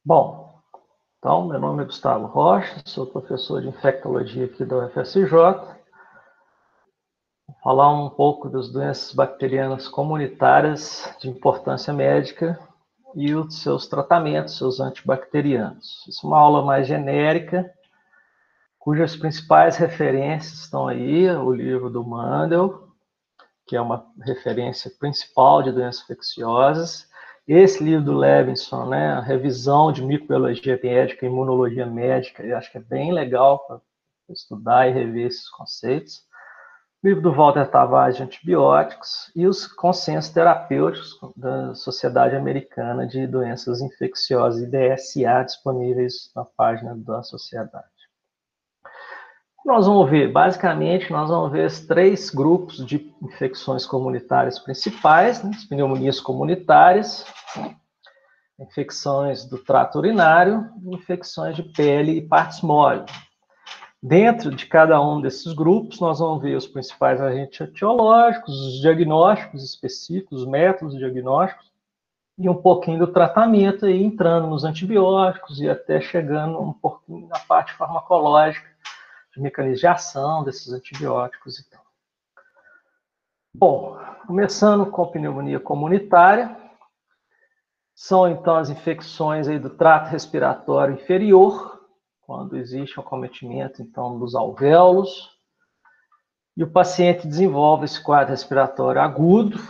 Bom, então, meu nome é Gustavo Rocha, sou professor de infectologia aqui da UFSJ. Vou falar um pouco das doenças bacterianas comunitárias de importância médica e os seus tratamentos, seus antibacterianos. Isso é uma aula mais genérica, cujas principais referências estão aí, o livro do Mandel, que é uma referência principal de doenças infecciosas. Esse livro do Levinson, né, a revisão de microbiologia médica e imunologia médica, eu acho que é bem legal para estudar e rever esses conceitos. O livro do Walter Tavares de antibióticos e os consensos terapêuticos da Sociedade Americana de Doenças Infecciosas, IDSA, disponíveis na página da sociedade. Nós vamos ver, basicamente, nós vamos ver os 3 grupos de infecções comunitárias principais, né? As pneumonias comunitárias, infecções do trato urinário, infecções de pele e partes moles. Dentro de cada um desses grupos, nós vamos ver os principais agentes etiológicos, os diagnósticos específicos, os métodos diagnósticos, e um pouquinho do tratamento, aí, entrando nos antibióticos e até chegando um pouquinho na parte farmacológica, de mecanismo de ação desses antibióticos e tal. Bom, começando com a pneumonia comunitária, são então as infecções aí do trato respiratório inferior, quando existe um acometimento então dos alvéolos, e o paciente desenvolve esse quadro respiratório agudo,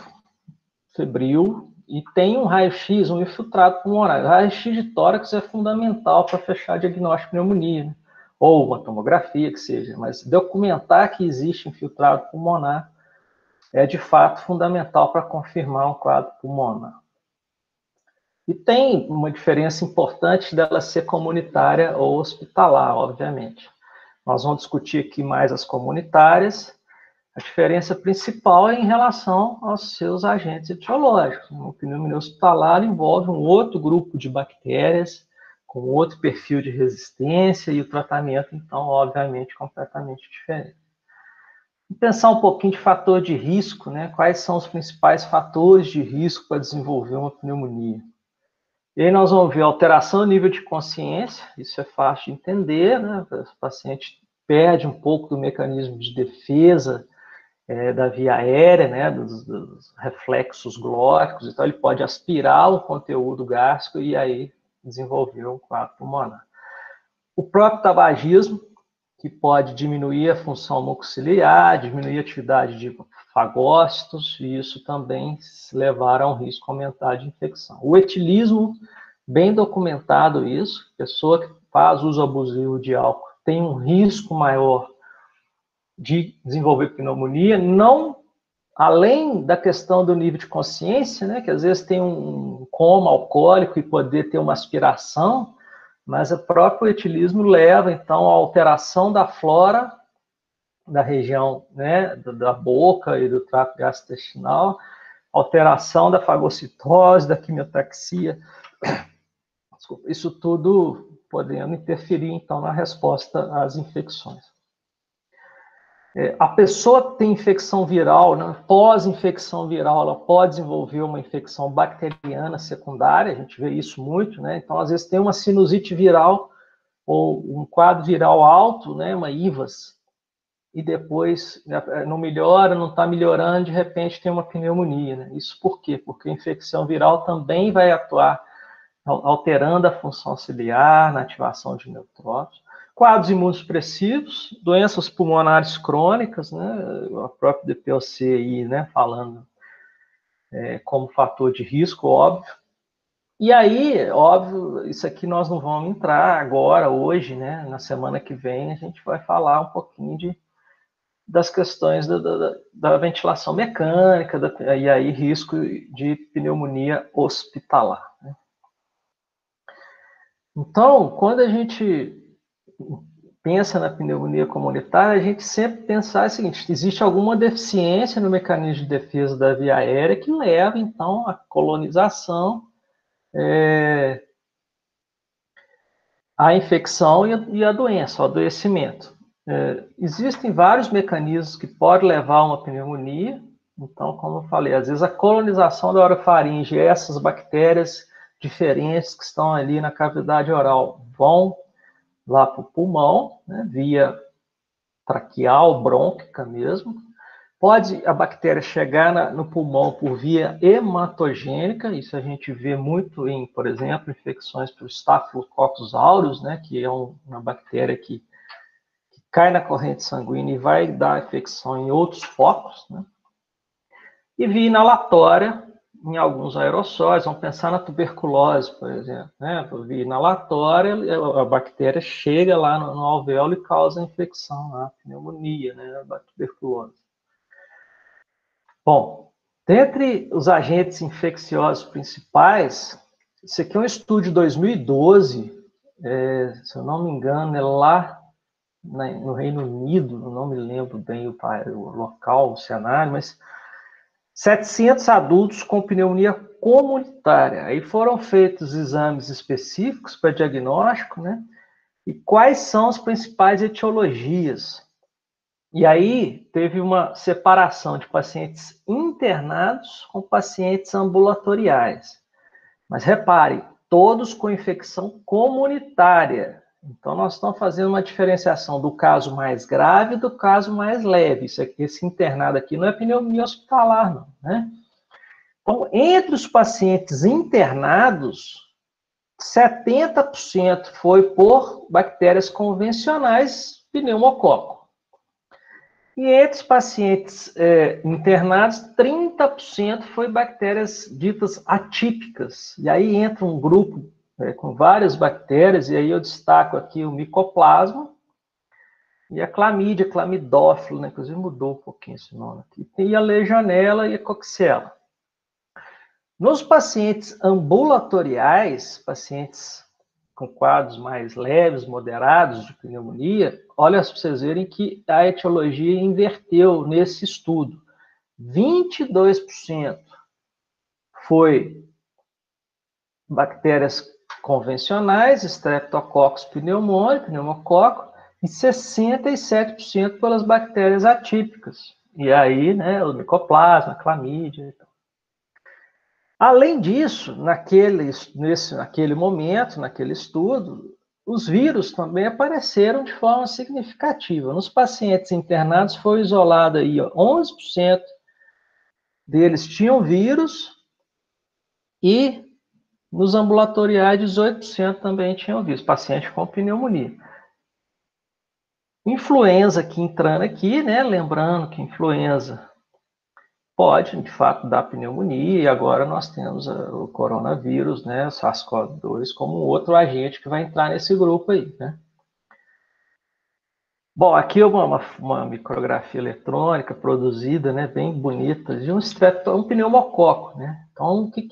febril, e tem um raio-x, um infiltrado pulmonar. O raio-x de tórax é fundamental para fechar diagnóstico de pneumonia, né? Ou uma tomografia, que seja, mas documentar que existe infiltrado pulmonar é, de fato, fundamental para confirmar um quadro pulmonar. E tem uma diferença importante dela ser comunitária ou hospitalar, obviamente. Nós vamos discutir aqui mais as comunitárias. A diferença principal é em relação aos seus agentes etiológicos. Uma pneumonia hospitalar envolve um outro grupo de bactérias, com outro perfil de resistência, e o tratamento, então, obviamente, completamente diferente. Vamos pensar um pouquinho de fator de risco, né? Quais são os principais fatores de risco para desenvolver uma pneumonia? E aí nós vamos ver alteração do nível de consciência, isso é fácil de entender, né? O paciente perde um pouco do mecanismo de defesa da via aérea, né? Dos reflexos glóticos, então ele pode aspirar o conteúdo gástrico e aí desenvolver um quadro pulmonar. O próprio tabagismo, que pode diminuir a função mucociliar, diminuir a atividade de fagócitos, e isso também se levar a um risco aumentado de infecção. O etilismo, bem documentado isso, pessoa que faz uso abusivo de álcool tem um risco maior de desenvolver pneumonia, não além da questão do nível de consciência, né, que às vezes tem um coma alcoólico e poder ter uma aspiração, mas o próprio etilismo leva, então, à alteração da flora da região, né, da boca e do trato gastrointestinal, alteração da fagocitose, da quimiotaxia, desculpa, isso tudo podendo interferir, então, na resposta às infecções. A pessoa que tem infecção viral, né, pós-infecção viral, ela pode desenvolver uma infecção bacteriana secundária, a gente vê isso muito, né? Então, às vezes, tem uma sinusite viral ou um quadro viral alto, né, uma IVAS, e depois não melhora, não está melhorando, de repente tem uma pneumonia, né? Isso por quê? Porque a infecção viral também vai atuar alterando a função ciliar, na ativação de neutrófilos. Quadros imunossupressivos, doenças pulmonares crônicas, né? A própria DPOC aí, né, falando como fator de risco, óbvio. E aí, óbvio, isso aqui nós não vamos entrar agora, hoje, né? Na semana que vem a gente vai falar um pouquinho das questões da ventilação mecânica, e aí risco de pneumonia hospitalar, né? Então, quando a gente pensa na pneumonia comunitária, a gente sempre pensar o seguinte: existe alguma deficiência no mecanismo de defesa da via aérea que leva, então, à colonização, à infecção e à doença, ao adoecimento. Existem vários mecanismos que podem levar a uma pneumonia. Então, como eu falei, às vezes a colonização da orofaringe, essas bactérias diferentes que estão ali na cavidade oral vão lá para o pulmão, né, via traqueal, brônquica mesmo. Pode a bactéria chegar no pulmão por via hematogênica, isso a gente vê muito em, por exemplo, infecções por Staphylococcus aureus, né, que é uma bactéria que cai na corrente sanguínea e vai dar infecção em outros focos, né? E via inalatória em alguns aerossóis, vamos pensar na tuberculose, por exemplo, né? Via inalatória, a bactéria chega lá no alvéolo e causa infecção, a pneumonia, né, da tuberculose. Bom, dentre os agentes infecciosos principais, esse aqui é um estudo de 2012, se eu não me engano, é lá no Reino Unido, não me lembro bem o local, o cenário, mas 700 adultos com pneumonia comunitária. Aí foram feitos exames específicos para diagnóstico, né? E quais são as principais etiologias? E aí teve uma separação de pacientes internados com pacientes ambulatoriais. Mas repare, todos com infecção comunitária. Então, nós estamos fazendo uma diferenciação do caso mais grave e do caso mais leve. Esse internado aqui não é pneumonia hospitalar, não, né? Então, entre os pacientes internados, 70% foi por bactérias convencionais pneumococo. E entre os pacientes internados, 30% foi bactérias ditas atípicas. E aí entra um grupo com várias bactérias, e aí eu destaco aqui o micoplasma e a clamídia, clamidófilo, né? Inclusive mudou um pouquinho esse nome aqui. E a legionela e a coxiella. Nos pacientes ambulatoriais, pacientes com quadros mais leves, moderados de pneumonia, olha para vocês verem que a etiologia inverteu nesse estudo. 22% foi bactérias convencionais, Streptococcus pneumoniae, pneumococo, e 67% pelas bactérias atípicas. E aí, né, o micoplasma, a clamídia e tal. Além disso, naquele momento, naquele estudo, os vírus também apareceram de forma significativa. Nos pacientes internados foi isolado aí, 11% deles tinham vírus e nos ambulatoriais 18% também tinham vírus, paciente com pneumonia. Influenza aqui entrando aqui, né? Lembrando que influenza pode, de fato, dar pneumonia, e agora nós temos o coronavírus, né, o SARS-CoV-2, como outro agente que vai entrar nesse grupo aí, né? Bom, aqui é uma micrografia eletrônica produzida, né, bem bonita, de um pneumococo, né? Então, o que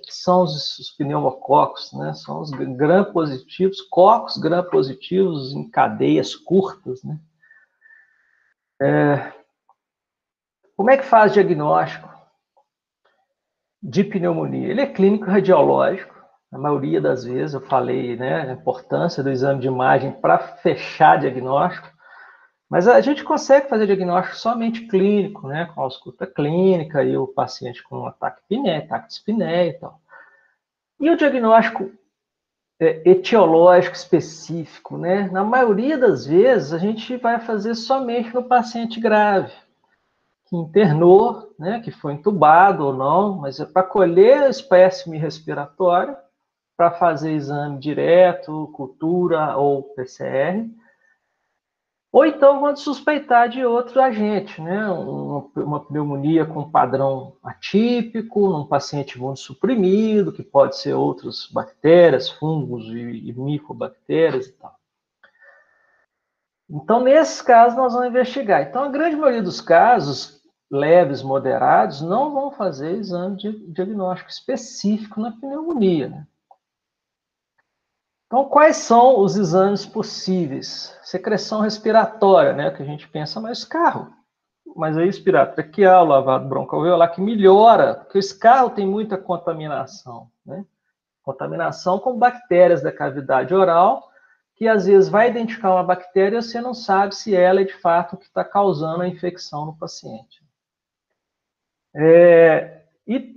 são os pneumococos, né? São os gram-positivos, cocos gram-positivos em cadeias curtas, né? Como é que faz diagnóstico de pneumonia? Ele é clínico radiológico, na maioria das vezes eu falei, né, a importância do exame de imagem para fechar diagnóstico, mas a gente consegue fazer diagnóstico somente clínico, né, com a ausculta clínica e o paciente com um ataque de espinéia e tal. E o diagnóstico etiológico específico, né, na maioria das vezes a gente vai fazer somente no paciente grave, que internou, né, que foi entubado ou não, mas é para colher a espécime respiratória, para fazer exame direto, cultura ou PCR, ou então quando suspeitar de outro agente, né, uma pneumonia com padrão atípico, num paciente imunossuprimido, que pode ser outras bactérias, fungos e micobactérias e tal. Então, nesses casos, nós vamos investigar. Então, a grande maioria dos casos, leves, moderados, não vão fazer exame de diagnóstico específico na pneumonia, né? Então, quais são os exames possíveis? Secreção respiratória, né? Que a gente pensa no escarro. Mas aí, espirar traqueal, lavado broncoalveolar, que melhora, porque o escarro tem muita contaminação, né? Contaminação com bactérias da cavidade oral, que às vezes vai identificar uma bactéria e você não sabe se ela é de fato o que está causando a infecção no paciente. E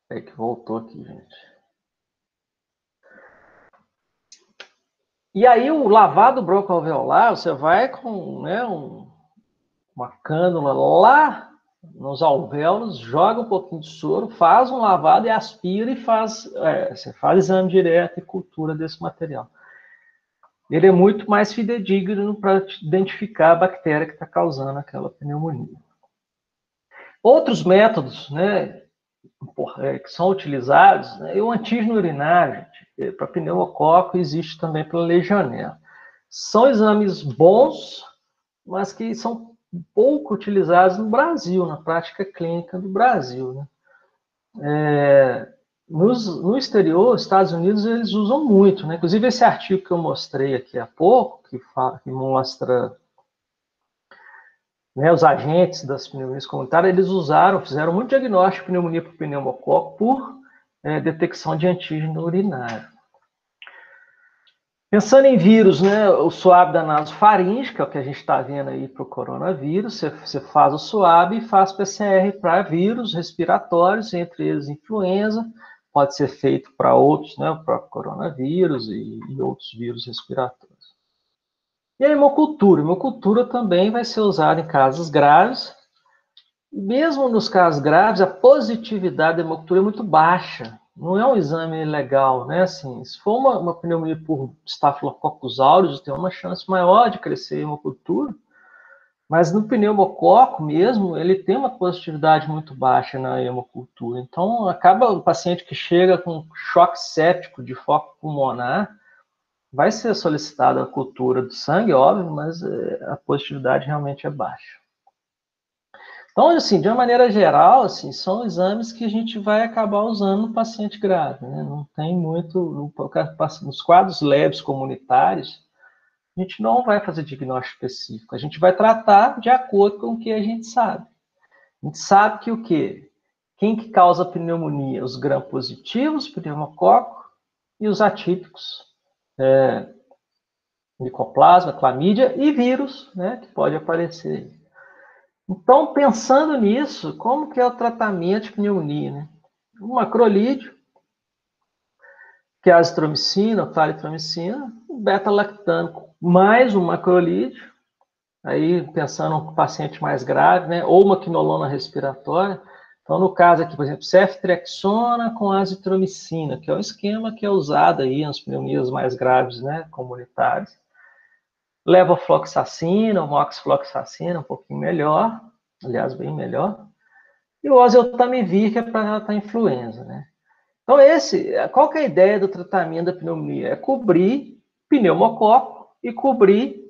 É que voltou aqui, gente. E aí, o lavado broncoalveolar, você vai com, né, uma cânula lá nos alvéolos, joga um pouquinho de soro, faz um lavado e aspira e você faz exame direto e cultura desse material. Ele é muito mais fidedigno para identificar a bactéria que está causando aquela pneumonia. Outros métodos, né, que são utilizados, né, o antígeno urinário, para pneumococo, existe também para legionela. São exames bons, mas que são pouco utilizados no Brasil, na prática clínica do Brasil, né? No exterior, Estados Unidos, eles usam muito, né? Inclusive, esse artigo que eu mostrei aqui há pouco, que mostra, né, os agentes das pneumonias comunitárias, eles fizeram muito diagnóstico de pneumonia por pneumococo por detecção de antígeno urinário. Pensando em vírus, né, o swab da nasofaringe, que é o que a gente está vendo aí para o coronavírus, você faz o swab e faz PCR para vírus respiratórios, entre eles influenza, pode ser feito para outros, né, o próprio coronavírus e outros vírus respiratórios. E a hemocultura. A hemocultura também vai ser usada em casos graves. Mesmo nos casos graves, a positividade da hemocultura é muito baixa. Não é um exame legal, né? Assim, se for uma pneumonia por Staphylococcus aureus, tem uma chance maior de crescer a hemocultura. Mas no pneumococo mesmo, ele tem uma positividade muito baixa na hemocultura. Então, acaba o paciente que chega com choque séptico de foco pulmonar, vai ser solicitada a cultura do sangue, óbvio, mas a positividade realmente é baixa. Então, assim, de uma maneira geral, assim, são exames que a gente vai acabar usando no paciente grave, né? Não tem muito, nos quadros leves comunitários, a gente não vai fazer diagnóstico específico, a gente vai tratar de acordo com o que a gente sabe. A gente sabe que o quê? Quem que causa pneumonia? Os gram-positivos, pneumococo, e os atípicos, micoplasma, clamídia e vírus, né, que pode aparecer. Então, pensando nisso, como que é o tratamento de pneumonia, né? O macrolídeo, que é a azitromicina, claritromicina, o beta-lactâmico, mais um macrolídeo, aí pensando no paciente mais grave, né? Ou uma quinolona respiratória. Então, no caso aqui, por exemplo, ceftriaxona com azitromicina, que é o esquema que é usado aí nas pneumonias mais graves, né, comunitárias. Levofloxacina, moxifloxacina, um pouquinho melhor, aliás, bem melhor. E o oseltamivir, que é para tratar a influenza, né? Então, qual que é a ideia do tratamento da pneumonia? É cobrir pneumococo e cobrir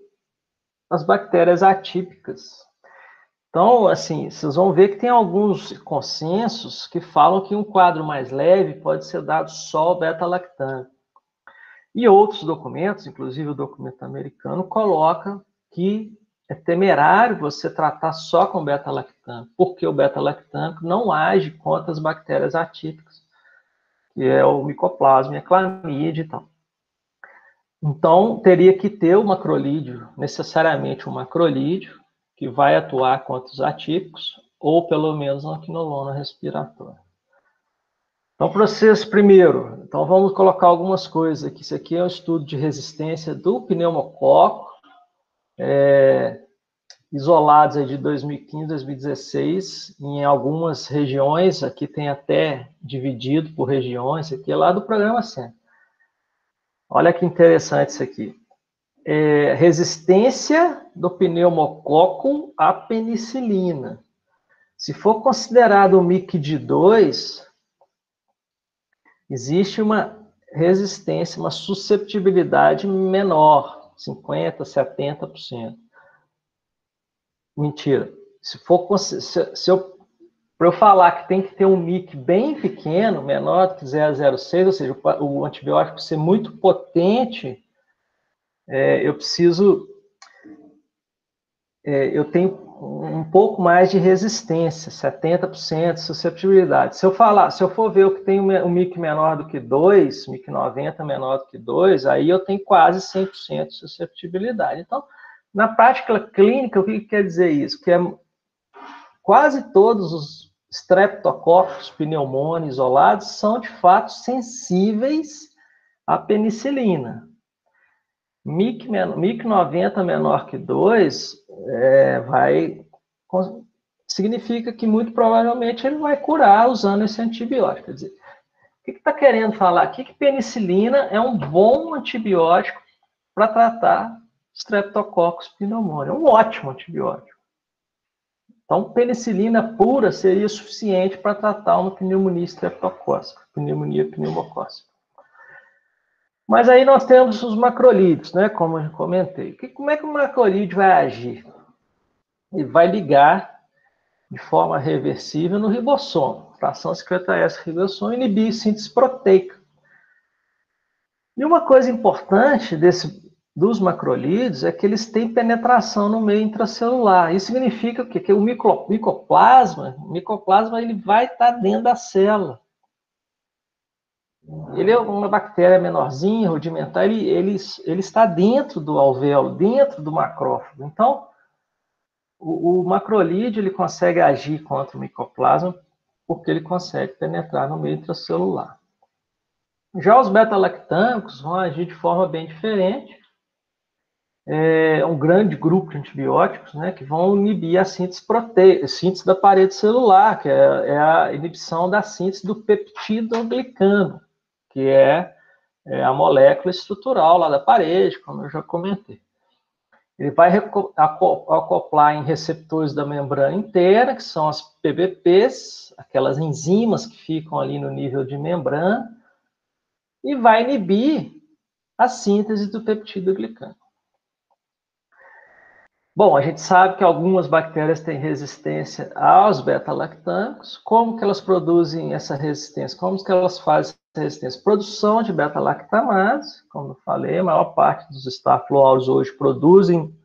as bactérias atípicas. Então, assim, vocês vão ver que tem alguns consensos que falam que um quadro mais leve pode ser dado só ao beta-lactâmico. E outros documentos, inclusive o documento americano, coloca que é temerário você tratar só com beta-lactâmico, porque o beta-lactâmico não age contra as bactérias atípicas, que é o micoplasma e a clamídia e tal. Então, teria que ter o macrolídeo, necessariamente um macrolídeo, que vai atuar contra os atípicos, ou pelo menos uma quinolona respiratória. Então, para vocês, primeiro, então vamos colocar algumas coisas aqui. Isso aqui é um estudo de resistência do pneumococo, isolados aí de 2015, 2016, em algumas regiões, aqui tem até dividido por regiões, isso aqui é lá do programa SEM. Olha que interessante isso aqui. Resistência do pneumococo à penicilina. Se for considerado o MIC-de-2, existe uma resistência, uma susceptibilidade menor, 50%, 70%. Mentira. Para eu falar que tem que ter um MIC bem pequeno, menor do que 0,06, ou seja, o antibiótico ser muito potente, eu tenho um pouco mais de resistência, 70% de susceptibilidade. Se eu for ver o que tem um MIC menor do que 2, MIC 90 menor do que 2, aí eu tenho quase 100% de susceptibilidade. Então, na prática clínica, o que quer dizer isso? Que quase todos os streptococcus pneumoniae isolados são, de fato, sensíveis à penicilina. MIC 90 menor que 2 significa que, muito provavelmente, ele vai curar usando esse antibiótico. Quer dizer, o que está querendo falar aqui? Que penicilina é um bom antibiótico para tratar Streptococcus pneumoniae. É um ótimo antibiótico. Então, penicilina pura seria suficiente para tratar uma pneumonia streptocócica, pneumonia pneumocócica. Mas aí nós temos os macrolídeos, né, como eu comentei. Como é que o macrolídeo vai agir? Ele vai ligar de forma reversível no ribossomo, fração secretária ribossomo, inibir síntese proteica. E uma coisa importante dos macrolídeos é que eles têm penetração no meio intracelular. Isso significa o quê? Que o micoplasma ele vai estar dentro da célula. Ele é uma bactéria menorzinha, rudimentar, ele está dentro do alvéolo, dentro do macrófago. Então, o macrolídeo ele consegue agir contra o micoplasma porque ele consegue penetrar no meio intracelular. Já os beta-lactâmicos vão agir de forma bem diferente. É um grande grupo de antibióticos, né, que vão inibir a síntese da parede celular, que é a inibição da síntese do peptidoglicano, que é a molécula estrutural lá da parede, como eu já comentei. Ele vai acoplar em receptores da membrana inteira, que são as PBPs, aquelas enzimas que ficam ali no nível de membrana, e vai inibir a síntese do peptidoglicano. Bom, a gente sabe que algumas bactérias têm resistência aos beta-lactâmicos. Como que elas produzem essa resistência? Como que elas fazem essa resistência? Produção de beta-lactamase, como eu falei, a maior parte dos staphylococcus hoje produzem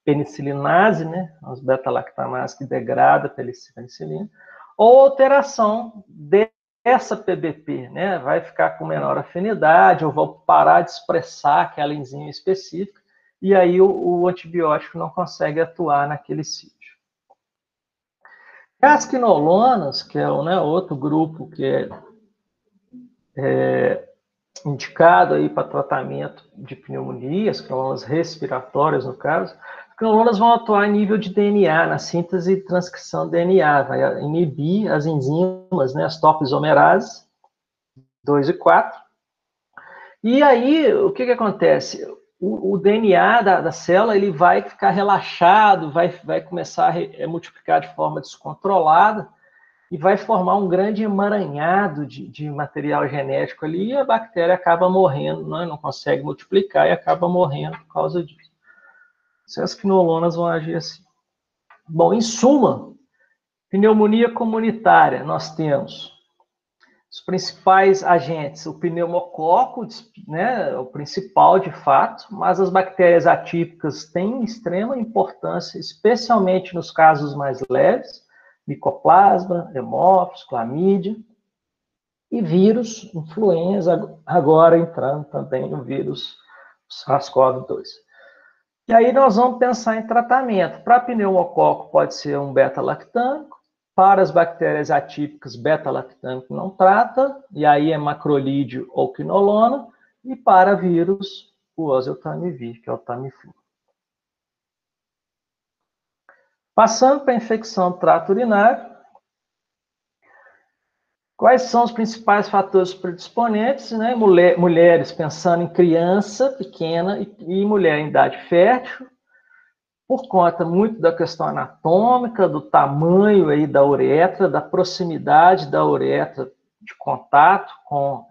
penicilinase, né? As beta-lactamases que degradam a penicilina, ou alteração dessa PBP, né? Vai ficar com menor afinidade, ou vai parar de expressar aquela enzima específica, e aí o antibiótico não consegue atuar naquele sítio. As quinolonas, que é outro grupo que é indicado aí para tratamento de pneumonias, quinolonas respiratórias no caso, as quinolonas vão atuar em nível de DNA, na síntese e transcrição de DNA, vai inibir as enzimas, né, as topoisomerases 2 e 4. E aí, o que acontece? O DNA da célula ele vai ficar relaxado, vai começar a multiplicar de forma descontrolada e vai formar um grande emaranhado de material genético ali e a bactéria acaba morrendo, não consegue multiplicar e acaba morrendo por causa disso. As quinolonas vão agir assim. Bom, em suma, pneumonia comunitária, nós temos os principais agentes, o pneumococo, né, o principal de fato, mas as bactérias atípicas têm extrema importância, especialmente nos casos mais leves, micoplasma, hemófilos, clamídia, e vírus, influenza, agora entrando também no vírus SARS-CoV-2. E aí nós vamos pensar em tratamento. Para pneumococo pode ser um beta-lactâmico, para as bactérias atípicas, beta-lactâmico não trata, e aí é macrolídeo ou quinolona, e para vírus, o oseltamivir, que é o Tamiflu. Passando para a infecção do trato urinário, quais são os principais fatores predisponentes? Né? Mulheres, pensando em criança pequena e mulher em idade fértil, por conta muito da questão anatômica, do tamanho aí da uretra, da proximidade da uretra de contato com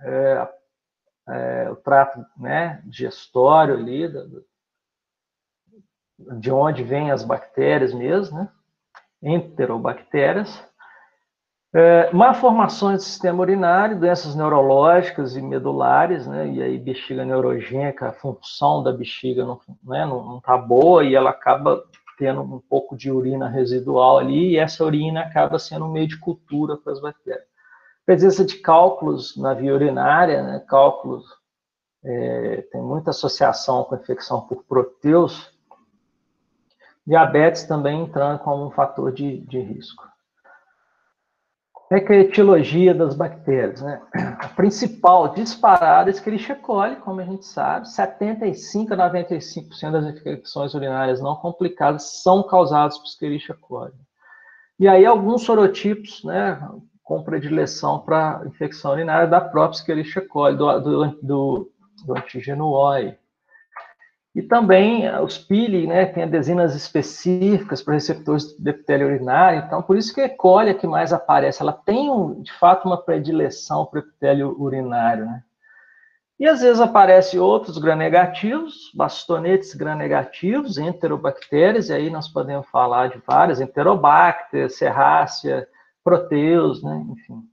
o trato, né, digestório ali, de onde vêm as bactérias mesmo, né, enterobactérias. Malformações do sistema urinário, doenças neurológicas e medulares, né, e aí bexiga neurogênica, a função da bexiga não está boa e ela acaba tendo um pouco de urina residual ali, e essa urina acaba sendo um meio de cultura para as bactérias. Presença de cálculos na via urinária, né, cálculos tem muita associação com a infecção por proteus. Diabetes também entrando como um fator de risco. é que é a etiologia das bactérias, né? A principal disparada é a Escherichia coli, como a gente sabe, 75 a 95% das infecções urinárias não complicadas são causadas por Escherichia coli. E aí alguns sorotipos, né, com predileção para infecção urinária da própria Escherichia coli, do antígeno OI. E também os pili, né, tem adesinas específicas para receptores de epitélio urinário, então por isso que a E. coli é que mais aparece, ela tem, de fato, uma predileção para o epitélio urinário, né? E às vezes aparecem outros gram-negativos, bastonetes gram-negativos, enterobactérias, e aí nós podemos falar de várias, enterobacter, serrácea, proteus, né, enfim.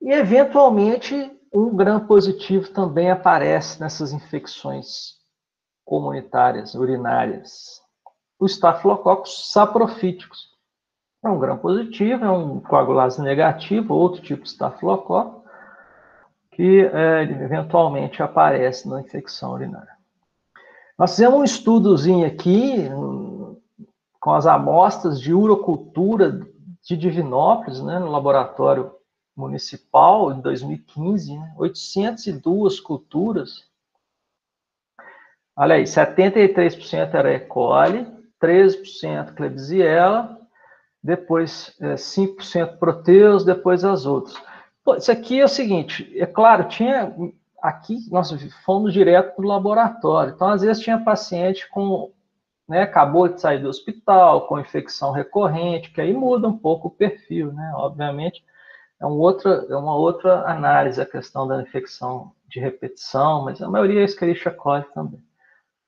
E, eventualmente, um gram-positivo também aparece nessas infecções comunitárias, urinárias. O Staphylococcus saprofíticos. É um gram-positivo, é um coagulase negativo, outro tipo de Staphylococcus, que eventualmente aparece na infecção urinária. Nós fizemos um estudozinho aqui com as amostras de urocultura de Divinópolis, né, no laboratório municipal, em 2015, né, 802 culturas. Olha aí, 73% era E. coli, 13% Klebsiella, depois 5% proteus, depois as outras. Pô, isso aqui é o seguinte, é claro, tinha aqui, nós fomos direto para o laboratório, então às vezes tinha paciente com, né, acabou de sair do hospital, com infecção recorrente, que aí muda um pouco o perfil, né, obviamente, é uma outra análise a questão da infecção de repetição, mas a maioria é Escherichia coli também.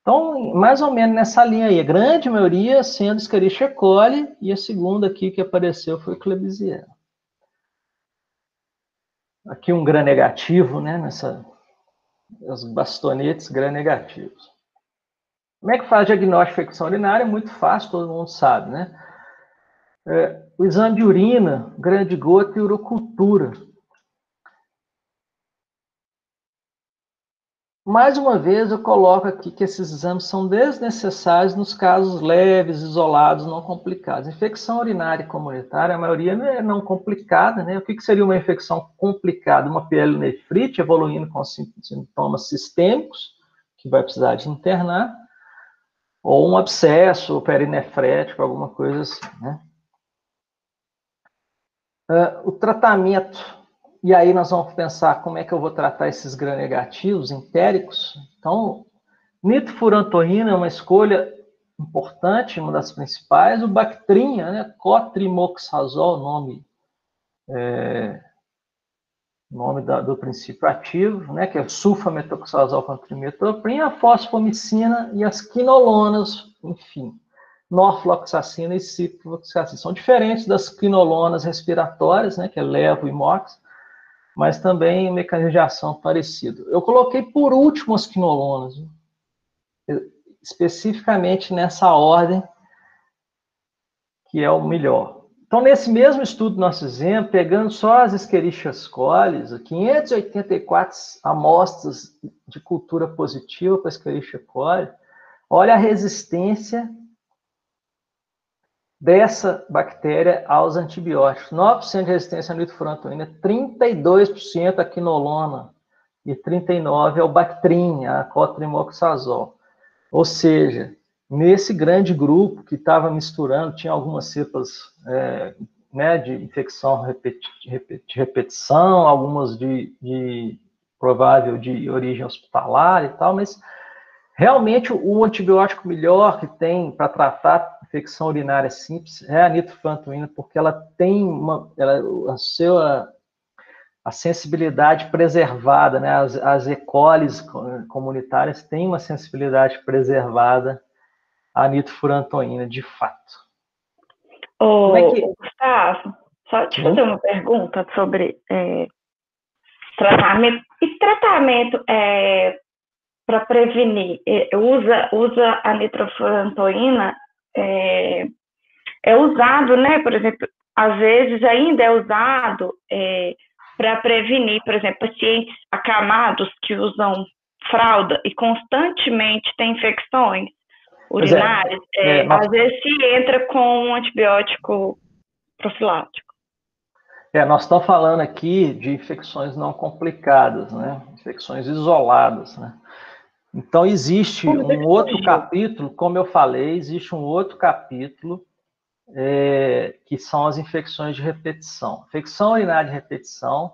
Então, mais ou menos nessa linha aí, a grande maioria sendo Escherichia coli, e a segunda aqui que apareceu foi Klebsiella. Aqui um gram-negativo, né, os bastonetes gram-negativos. Como é que faz diagnóstico de infecção urinária? É muito fácil, todo mundo sabe, né? O exame de urina, grande gota e urocultura. Mais uma vez, eu coloco aqui que esses exames são desnecessários nos casos leves, isolados, não complicados. Infecção urinária comunitária, a maioria é não complicada, né? O que seria uma infecção complicada? Uma pielonefrite evoluindo com sintomas sistêmicos, que vai precisar de internar, ou um abscesso perinefrético, alguma coisa assim, né? O tratamento, e aí nós vamos pensar como é que eu vou tratar esses gram-negativos entéricos. Então, nitrofurantoína é uma escolha importante, uma das principais. O Bactrim, né, cotrimoxazol, nome do princípio ativo, né, que é o sulfametoxazol com trimetoprina, a fosfomicina e as quinolonas, enfim, norfloxacina e ciprofloxacina. São diferentes das quinolonas respiratórias, né, que é levo e mox, mas também mecanismo de ação parecido. Eu coloquei por último as quinolonas, especificamente nessa ordem, que é o melhor. Então, nesse mesmo estudo nós fizemos, pegando só as Escherichia coli, 584 amostras de cultura positiva para Escherichia coli, olha a resistência dessa bactéria aos antibióticos. 9% de resistência à nitrofurantoína, 32% a quinolona e 39% ao Bactrim, a cotrimoxazol. Ou seja, nesse grande grupo que estava misturando, tinha algumas cepas né, de infecção de repetição, algumas de provável de origem hospitalar e tal, mas realmente o antibiótico melhor que tem para tratar infecção urinária simples é a nitrofurantoína, porque ela tem a sensibilidade preservada, né? As E. coli comunitárias têm uma sensibilidade preservada à nitrofurantoína, de fato. Gustavo, só te fazer uma pergunta sobre tratamento. E tratamento para prevenir? Usa a nitrofurantoína? É usado, né? Por exemplo, às vezes ainda é usado para prevenir, por exemplo, pacientes acamados que usam fralda e constantemente têm infecções urinárias. Às vezes se entra com um antibiótico profilático. Nós estamos falando aqui de infecções não complicadas, né? Infecções isoladas, né? Então, existe um outro capítulo, como eu falei, existe um outro capítulo que são as infecções de repetição. Infecção urinária de repetição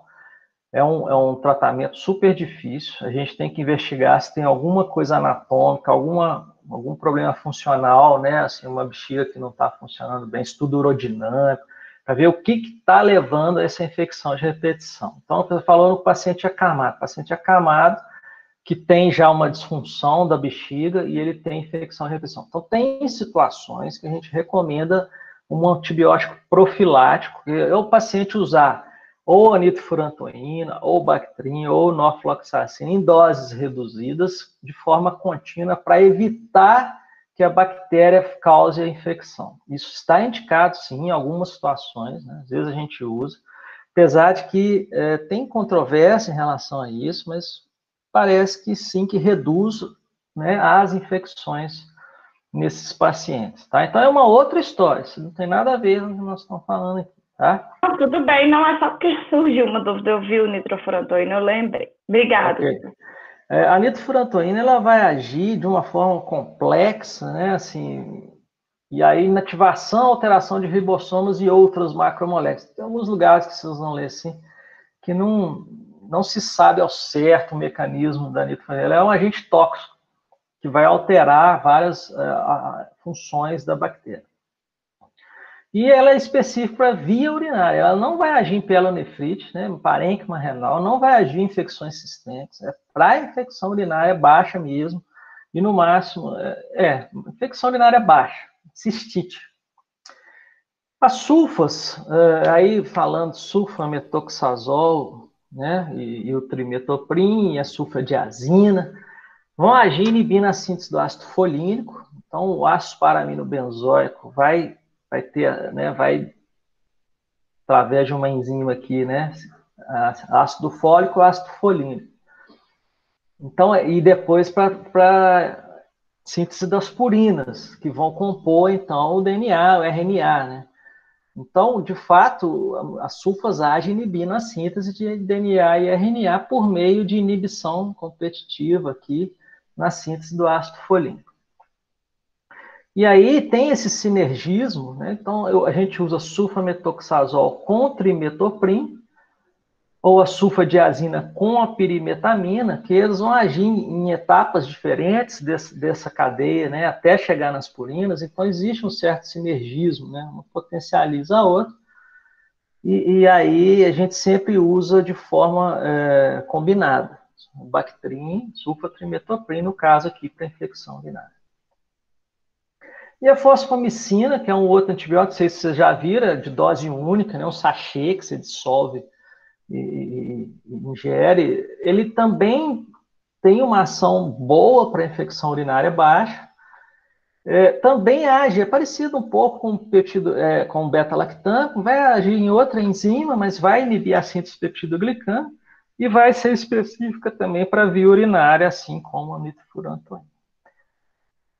é um tratamento super difícil. A gente tem que investigar se tem alguma coisa anatômica, algum problema funcional, né? Assim, uma bexiga que não está funcionando bem, estudo urodinâmico, para ver o que está levando a essa infecção de repetição. Então, eu estou falando do paciente acamado. Paciente acamado que tem já uma disfunção da bexiga e ele tem infecção de repetição. Então, tem situações que a gente recomenda um antibiótico profilático, que é o paciente usar ou anitrofurantoína, ou Bactrim, ou norfloxacina em doses reduzidas, de forma contínua, para evitar que a bactéria cause a infecção. Isso está indicado, sim, em algumas situações, né? Às vezes a gente usa, apesar de que tem controvérsia em relação a isso, mas parece que sim, que reduz, né, as infecções nesses pacientes, tá? Então é uma outra história, isso não tem nada a ver com o que nós estamos falando aqui, tá? Não, tudo bem, não é só porque surgiu uma dúvida, eu vi o nitrofurantoína, eu lembrei. Obrigada. Okay. A nitrofurantoína, ela vai agir de uma forma complexa, né, assim, e aí inativação, alteração de ribossomos e outras macromoléculas. Tem alguns lugares que vocês vão ler assim, que não se sabe ao certo o mecanismo da nitrofurantoína. Ela é um agente tóxico que vai alterar várias funções da bactéria. E ela é específica para via urinária. Ela não vai agir em pielonefrite, né, parênquima renal, não vai agir em infecções sistêmicas. É para infecção urinária baixa mesmo. E no máximo, infecção urinária baixa, cistite. As sulfas, aí falando sulfametoxazol, né, e o trimetoprim, e a sulfadiazina, vão agir inibindo a síntese do ácido folínico. Então, o ácido paraminobenzoico vai ter, né, através de uma enzima aqui, né, ácido fólico e ácido folínico. Então, e depois para síntese das purinas, que vão compor, então, o DNA, o RNA, né? Então, de fato, as sulfas agem inibindo a síntese de DNA e RNA por meio de inibição competitiva aqui na síntese do ácido folínico. E aí tem esse sinergismo, né? Então a gente usa sulfametoxazol com trimetoprim, ou a sulfadiazina com a pirimetamina, que eles vão agir em etapas diferentes dessa cadeia, né? Até chegar nas purinas. Então existe um certo sinergismo, né? Um potencializa a outra. E aí a gente sempre usa de forma combinada. O Bactrim, sulfatrimetoprim, no caso aqui, para infecção urinária. E a fosfomicina, que é um outro antibiótico, não sei se você já viram, de dose única, né? Um sachê que você dissolve e ingere. Ele também tem uma ação boa para infecção urinária baixa. Também age, é parecido um pouco com o peptido, com o beta-lactam, vai agir em outra enzima, mas vai inibir a síntese peptidoglicano e vai ser específica também para via urinária, assim como a nitrofurantoína.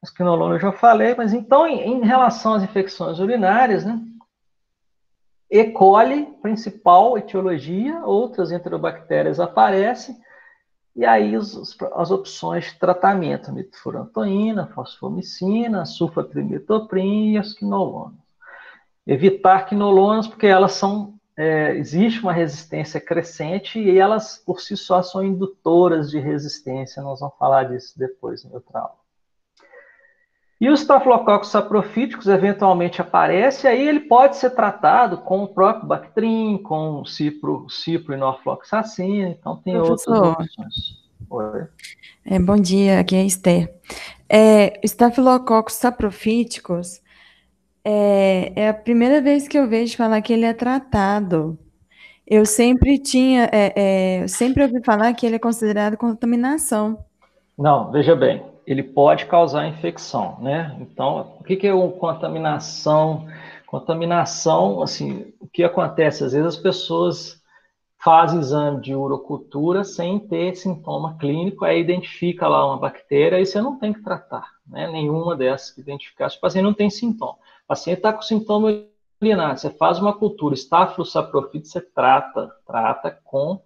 As quinolona eu já falei, mas então, em relação às infecções urinárias, né? E. coli, principal etiologia, outras enterobactérias aparecem, e aí as opções de tratamento, nitrofurantoína, fosfomicina, sulfatrimetoprim e as quinolonas. Evitar quinolonas, porque elas existe uma resistência crescente e elas, por si só, são indutoras de resistência. Nós vamos falar disso depois em outra aula. E os estafilococos saprofíticos eventualmente aparecem, aí ele pode ser tratado com o próprio Bactrim, com cipro e norfloxacina, então tem outras opções. Oi. Bom dia, aqui é a Esther. Estafilococos saprofíticos é a primeira vez que eu vejo falar que ele é tratado. Eu sempre sempre ouvi falar que ele é considerado contaminação. Não, veja bem, ele pode causar infecção, né? Então, o que é uma contaminação? Contaminação, assim, o que acontece? Às vezes as pessoas fazem exame de urocultura sem ter sintoma clínico, aí identifica lá uma bactéria e você não tem que tratar, né? Nenhuma dessas que identificar. Se o paciente não tem sintoma. O paciente está com sintoma disciplinar. Você faz uma cultura Staphylococcus saprophytes, você trata com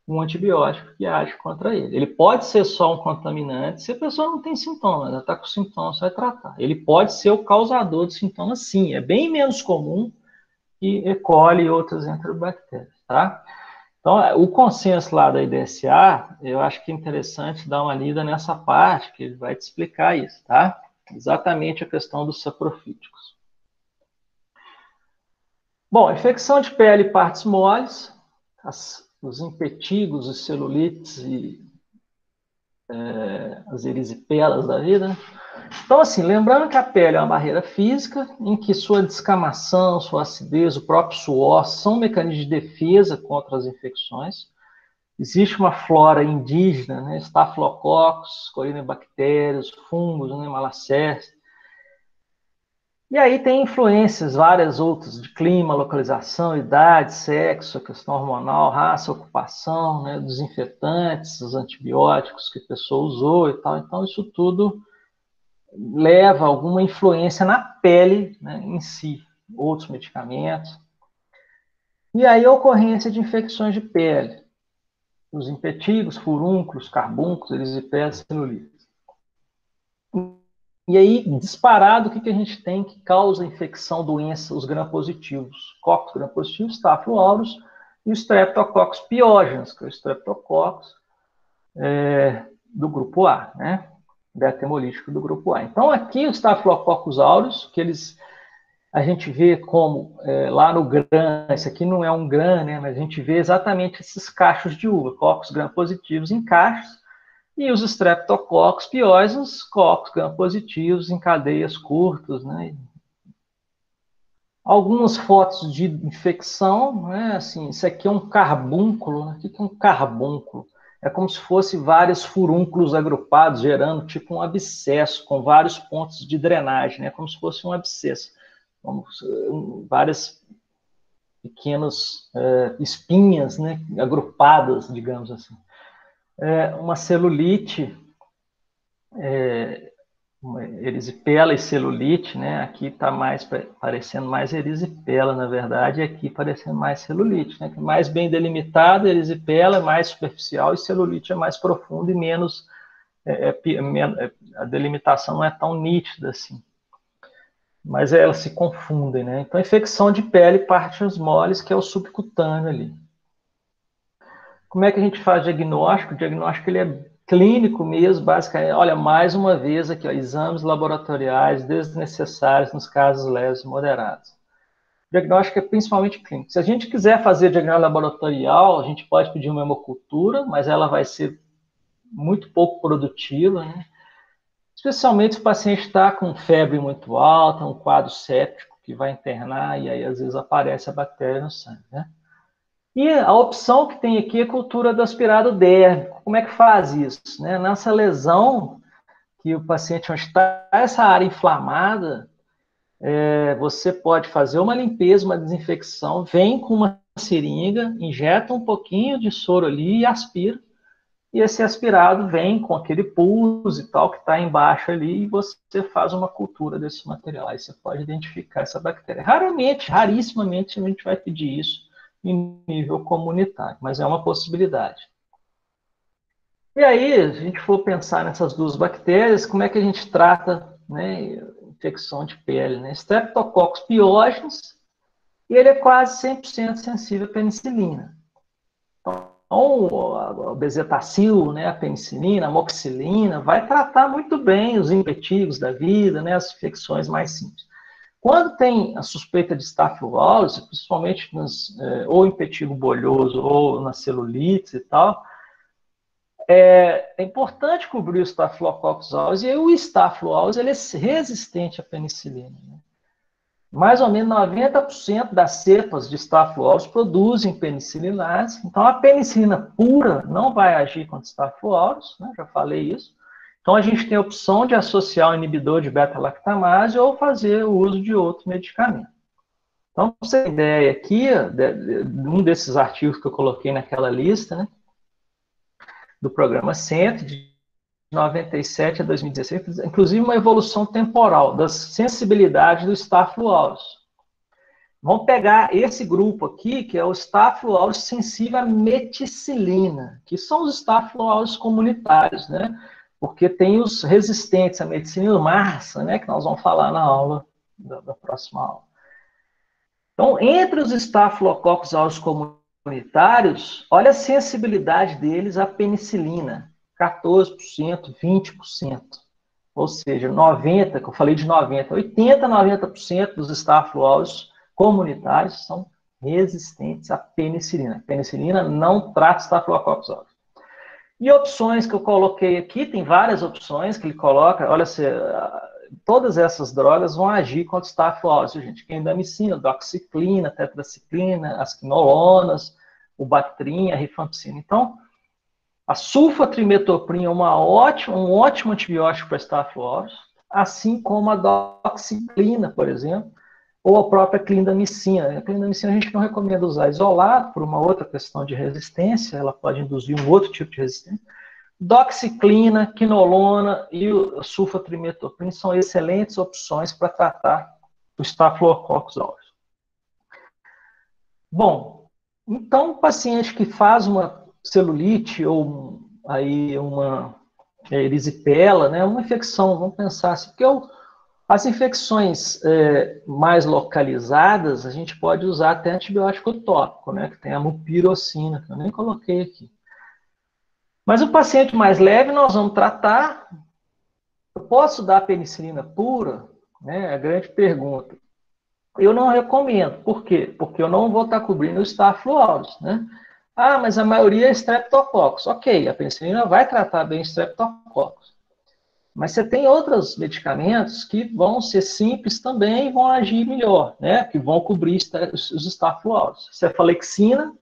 um antibiótico que age contra ele. Ele pode ser só um contaminante se a pessoa não tem sintomas, ela está com sintomas, você vai tratar. Ele pode ser o causador de sintomas, sim. É bem menos comum que E. coli e outras enterobactérias, tá? Então, o consenso lá da IDSA, eu acho que é interessante dar uma lida nessa parte, que ele vai te explicar isso, tá? Exatamente a questão dos saprofíticos. Bom, infecção de pele e partes moles, os impetigos, os celulites e as erisipelas da vida. Então, assim, lembrando que a pele é uma barreira física, em que sua descamação, sua acidez, o próprio suor são mecanismos de defesa contra as infecções. Existe uma flora indígena, né, Staphylococcus, corinebactérias, fungos, né, Malacés. E aí tem influências várias outras de clima, localização, idade, sexo, questão hormonal, raça, ocupação, né, desinfetantes, os antibióticos que a pessoa usou e tal. Então, isso tudo leva alguma influência na pele, né, em si, outros medicamentos. E aí a ocorrência de infecções de pele, os impetigos, furúnculos, carbúnculos, erisipelas, celulites. E aí, disparado, o que a gente tem que causa infecção, doença, os gram-positivos? Coccus gram-positivos, Staphylo aureus e o Streptococcus pyogenes, que é o Streptococcus do grupo A, né? Beta-hemolítico do grupo A. Então, aqui o Staphylococcus aureus, que a gente vê como, lá no GRAM, esse aqui não é um GRAM, né? Mas a gente vê exatamente esses cachos de uva, Coccus gram-positivos em cachos, e os Streptococcus pyogenes, Coccus gram-positivos em cadeias curtas, né? Algumas fotos de infecção, né? Assim, isso aqui é um carbúnculo, né? O que é um carbúnculo? É como se fosse vários furúnculos agrupados, gerando tipo um abscesso, com vários pontos de drenagem, né? Como se fosse um abscesso. Várias pequenas espinhas, né? Agrupadas, digamos assim. Uma celulite, uma erisipela e celulite, né? Aqui está parecendo mais erisipela, na verdade, e aqui parecendo mais celulite, né? Que é mais bem delimitado, erisipela é mais superficial e celulite é mais profunda e menos, a delimitação não é tão nítida assim. Mas elas se confundem, né? Então, infecção de pele, partes moles, que é o subcutâneo ali. Como é que a gente faz diagnóstico? O diagnóstico ele é clínico mesmo, basicamente. Olha, mais uma vez aqui, ó, exames laboratoriais desnecessários nos casos leves e moderados. O diagnóstico é principalmente clínico. Se a gente quiser fazer diagnóstico laboratorial, a gente pode pedir uma hemocultura, mas ela vai ser muito pouco produtiva, né? Especialmente se o paciente está com febre muito alta, um quadro séptico que vai internar e aí às vezes aparece a bactéria no sangue, né? E a opção que tem aqui é a cultura do aspirado dérmico. Como é que faz isso? Né? Nessa lesão que o paciente onde está essa área inflamada, você pode fazer uma limpeza, uma desinfecção, vem com uma seringa, injeta um pouquinho de soro ali e aspira. E esse aspirado vem com aquele pus e tal que está embaixo ali e você faz uma cultura desse material. Aí você pode identificar essa bactéria. Rarissimamente a gente vai pedir isso em nível comunitário, mas é uma possibilidade. E aí, se a gente for pensar nessas duas bactérias, como é que a gente trata, né, infecção de pele? Né? Streptococcus pyogenes, e ele é quase 100% sensível à penicilina. Então, o bezetacil, né, a penicilina, a amoxicilina, vai tratar muito bem os impetigos da vida, né, as infecções mais simples. Quando tem a suspeita de Staphylo aureus, principalmente ou impetigo bolhoso ou nas celulites e tal, é importante cobrir o Staphylococcus aureus, e o Staphylo aureus ele é resistente à penicilina. Né? Mais ou menos 90% das cepas de Staphylo aureus produzem penicilinase, então a penicilina pura não vai agir contra Staphylo aureus, né? Já falei isso. Então, a gente tem a opção de associar o inibidor de beta-lactamase ou fazer o uso de outro medicamento. Então, para você ter ideia aqui, um desses artigos que eu coloquei naquela lista, né, do programa Centro, de 97 a 2016, inclusive uma evolução temporal das sensibilidades do Staphylo aureus. Vamos pegar esse grupo aqui, que é o Staphylo aureus sensível à meticilina, que são os Staphylo aureus comunitários, né? Porque tem os resistentes à meticilina, o MARSA, né? Que nós vamos falar na aula, da próxima aula. Então, entre os Staphylococcus aureus comunitários, olha a sensibilidade deles à penicilina, 14%, 20%. Ou seja, 90%, que eu falei de 90%, 80%, 90% dos Staphylo aureus comunitários são resistentes à penicilina. A penicilina não trata Staphylococcus aureus. E opções que eu coloquei aqui, tem várias opções que ele coloca, olha, todas essas drogas vão agir contra o Staphylo aureus, gente. Clindamicina, doxiciclina, tetraciclina, as quinolonas, o Bactrim, a rifampicina. Então, a sulfatrimetoprim é um ótimo antibiótico para Staphylo aureus, assim como a doxiciclina, por exemplo, ou a própria clindamicina. A clindamicina a gente não recomenda usar isolado, por uma outra questão de resistência, ela pode induzir um outro tipo de resistência. Doxiciclina, quinolona e o sulfatrimetoprim são excelentes opções para tratar o Staphylococcus aureus. Bom, então o paciente que faz uma celulite ou aí uma erisipela, né, uma infecção, vamos pensar assim, porque as infecções mais localizadas, a gente pode usar até antibiótico tópico, né, que tem a mupirocina, que eu nem coloquei aqui. Mas o paciente mais leve, nós vamos tratar. Eu posso dar penicilina pura? Né, é a grande pergunta. Eu não recomendo. Por quê? Porque eu não vou estar cobrindo o Staphylo aureus, né? Ah, mas a maioria é Streptococcus. Ok, a penicilina vai tratar bem Streptococcus. Mas você tem outros medicamentos que vão ser simples também e vão agir melhor, né? Que vão cobrir os Staphylo aureus. Cefalexina,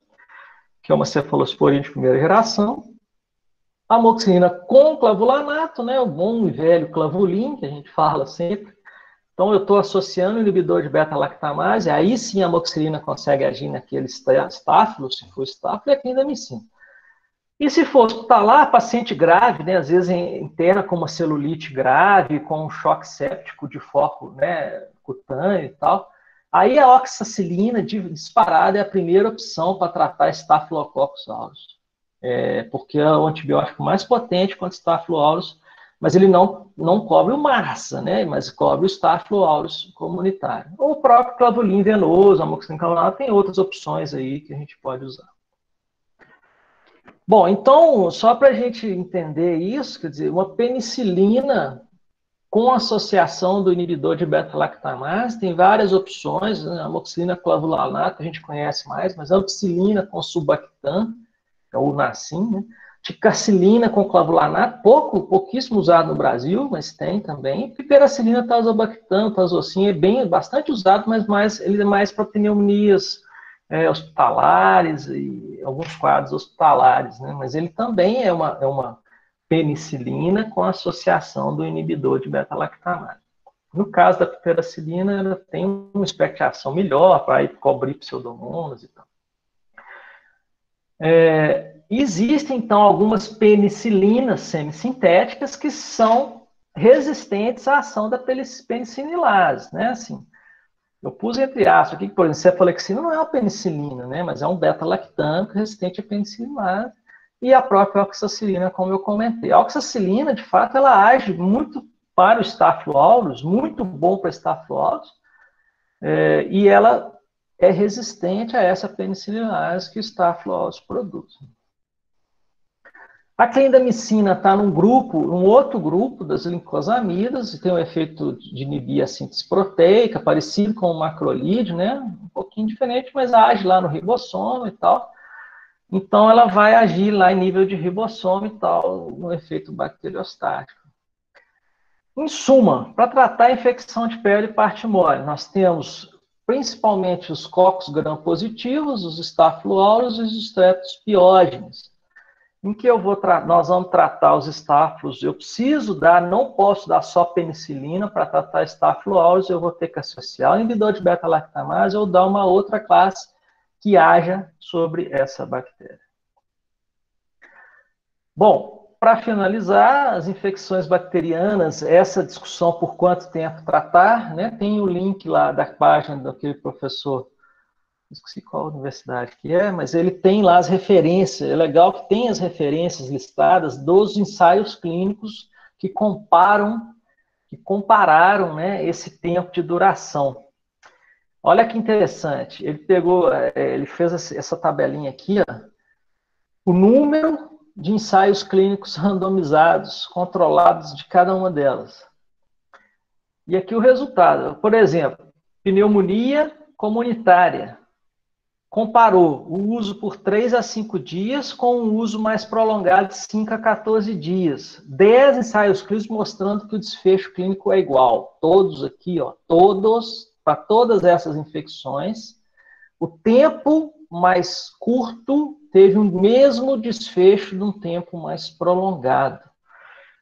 que é uma cefalosporina de primeira geração. Amoxicilina com clavulanato, né? O bom e velho clavulin, que a gente fala sempre. Então, eu estou associando o inibidor de beta-lactamase, aí sim a amoxicilina consegue agir naquele Staphylo, se for Staphylo, e a clindamicina. E se for hospitalar, paciente grave, né, às vezes interna com uma celulite grave, com um choque séptico de foco, né, cutâneo e tal, aí a oxacilina disparada é a primeira opção para tratar Staphylococcus aureus. Porque é o antibiótico mais potente contra Staphylo aureus, mas ele não cobre o MARSA, né, mas cobre o Staphylo aureus comunitário. Ou o próprio clavulin venoso, amoxicilina clavulanato, tem outras opções aí que a gente pode usar. Bom, então, só para a gente entender isso, quer dizer, uma penicilina com associação do inibidor de beta-lactamase, tem várias opções, né? A amoxicilina clavulanato, a gente conhece mais, mas a ampicilina com sulbactam, é o Nacin, né? Ticarcilina com clavulanato, pouquíssimo usado no Brasil, mas tem também. Piperacilina, tazobactam, tazocin, bastante usado, mas ele é mais para pneumonias hospitalares e alguns quadros hospitalares, né? Mas ele também é uma penicilina com associação do inibidor de beta-lactamase. No caso da piperacilina, ela tem uma espectro de ação melhor para cobrir pseudomonas e tal. Existem, então, algumas penicilinas semissintéticas que são resistentes à ação da penicililase, né? Assim, eu pus entre aspas aqui que, por exemplo, cefalexina não é uma penicilina, né? Mas é um beta-lactâmico resistente à penicililase e a própria oxacilina, como eu comentei. A oxacilina, de fato, ela age muito para o Staphylo aureus, muito bom para o Staphylo aureus, e ela é resistente a essa penicililase que o Staphylo aureus produz. A clindamicina está num outro grupo das glincosamidas, e tem um efeito de inibir a síntese proteica, parecido com o macrolídeo, né? Um pouquinho diferente, mas age lá no ribossomo e tal. Então, ela vai agir lá em nível de ribossomo e tal, no efeito bacteriostático. Em suma, para tratar a infecção de pele e parte mole, nós temos principalmente os cocos gram-positivos, os Staphylo aureus e os streptospiógenes. Em que nós vamos tratar os estáfilos, não posso dar só penicilina para tratar Staphylo aureus, eu vou ter que associar o inibidor de beta-lactamase ou dar uma outra classe que haja sobre essa bactéria. Bom, para finalizar, as infecções bacterianas, essa discussão por quanto tempo tratar, né? Tem o link lá da página daquele professor, esqueci qual universidade que é, mas ele tem lá as referências. É legal que tem as referências listadas dos ensaios clínicos que compararam, né, esse tempo de duração. Olha que interessante, ele fez essa tabelinha aqui, ó, o número de ensaios clínicos randomizados, controlados de cada uma delas. E aqui o resultado, por exemplo, pneumonia comunitária. Comparou o uso por 3 a 5 dias com o uso mais prolongado de 5 a 14 dias. 10 ensaios clínicos mostrando que o desfecho clínico é igual. Todos aqui, ó, para todas essas infecções, o tempo mais curto teve o mesmo desfecho de um tempo mais prolongado.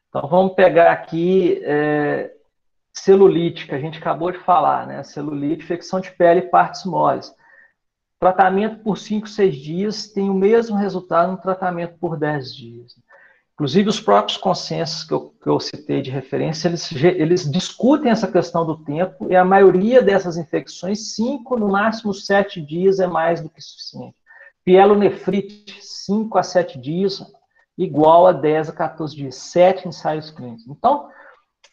Então, vamos pegar aqui celulite, que a gente acabou de falar, né? Celulite, infecção de pele e partes moles. Tratamento por 5, 6 dias tem o mesmo resultado no tratamento por 10 dias. Inclusive, os próprios consensos que eu citei de referência, eles discutem essa questão do tempo, e a maioria dessas infecções, 5, no máximo 7 dias é mais do que suficiente. Pielonefrite, 5 a 7 dias, igual a 10 a 14 dias, 7 ensaios clínicos. Então,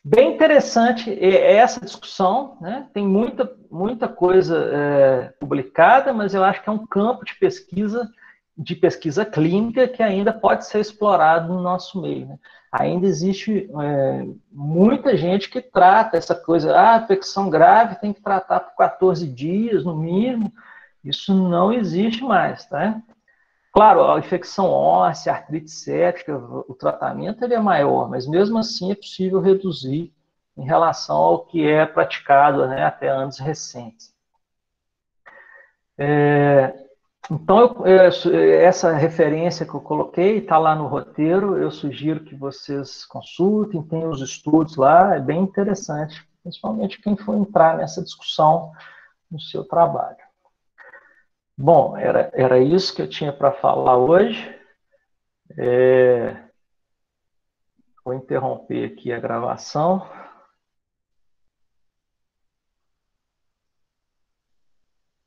bem interessante essa discussão, né? Tem muita coisa publicada, mas eu acho que é um campo de pesquisa clínica que ainda pode ser explorado no nosso meio, né? Ainda existe muita gente que trata essa coisa, infecção grave tem que tratar por 14 dias, no mínimo. Isso não existe mais, tá? Claro, a infecção óssea, a artrite séptica, o tratamento ele é maior, mas mesmo assim é possível reduzir em relação ao que é praticado, né, até anos recentes. Então, essa referência que eu coloquei está lá no roteiro, eu sugiro que vocês consultem, tem os estudos lá, é bem interessante, principalmente quem for entrar nessa discussão no seu trabalho. Bom, era isso que eu tinha para falar hoje. Vou interromper aqui a gravação.